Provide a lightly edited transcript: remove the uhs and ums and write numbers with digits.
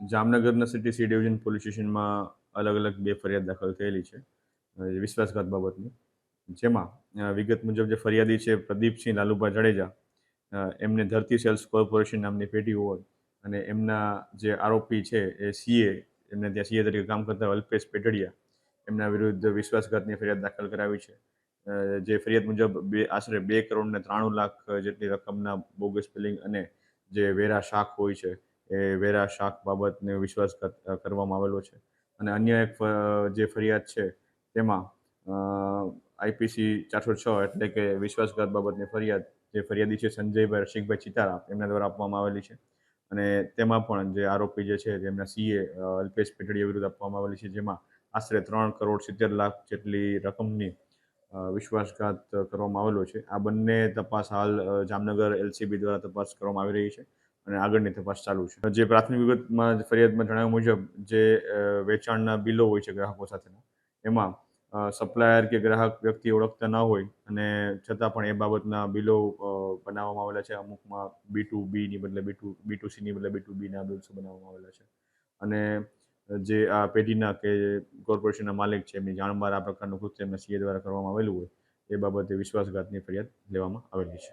જામનગરના city C division police સ્ટેશનમાં અલગ-અલગ 2 ફરિયાદ દાખલ થયેલી છે વિશ્વાસઘાત બાબતની. જેમાં વિગત મુજબ જે ફરિયાદી છે પ્રદીપસિંહ લાલુભા જાડેજા, એમને ધરતી સેલ્સ કોર્પોરેશન નામની પેઢી હોય અને એમના જે આરોપી છે એ સીએ, એમને ત્યાં સીએ તરીકે કામ કરતા અલ્પેશ પેટડિયા, એમના વિરુદ્ધ વિશ્વાસઘાતની ફરિયાદ દાખલ કરાવી છે. જે ફરિયાદ મુજબ આશરે 2 કરોડ ને 93 લાખ જેટલી રકમના બોગસ બિલિંગ અને જે વેરા શાખ હોય છે એ વેરા શાખ બાબતને વિશ્વાસઘાત કરવામાં આવેલો છે. અને અન્ય એક જે ફરિયાદ છે તેમાં આઈપીસી 406 એટલે કે વિશ્વાસઘાત બાબતની ફરિયાદ જે ફરિયાદી છે સંજયભાઈ રસિકભાઈ ચિતારા એમના દ્વારા આપવામાં આવેલી છે. અને તેમાં પણ જે આરોપી જે છે તેમના સીએ અલ્પેશ પેટડિયા વિરુદ્ધ આપવામાં આવેલી છે, જેમાં આશરે 3 કરોડ 70 લાખ જેટલી રકમની વિશ્વાસઘાત કરવામાં આવેલો છે. આ બંને તપાસ હાલ જામનગર એલસીબી દ્વારા તપાસ કરવામાં આવી રહી છે અને આગળની તપાસ ચાલુ છે. જે પ્રાથમિક વિગતમાં ફરિયાદમાં જણાવ્યા મુજબ જે વેચાણના બિલો હોય છે ગ્રાહકો સાથેના, એમાં સપ્લાયર કે ગ્રાહક વ્યક્તિ ઓળખતા ન હોય અને છતાં પણ એ બાબતના બિલો બનાવવામાં આવેલા છે. અમુકમાં B2Bની બદલે B2Cની બદલે B2Bના બિલ્સ બનાવવામાં આવેલા છે. અને જે આ પેઢીના કે કોર્પોરેશનના માલિક છે એમની જાણ બહાર આ પ્રકારનું કૃત્ય એમના સીએ દ્વારા કરવામાં આવેલું હોય એ બાબતે વિશ્વાસઘાતની ફરિયાદ લેવામાં આવેલી છે.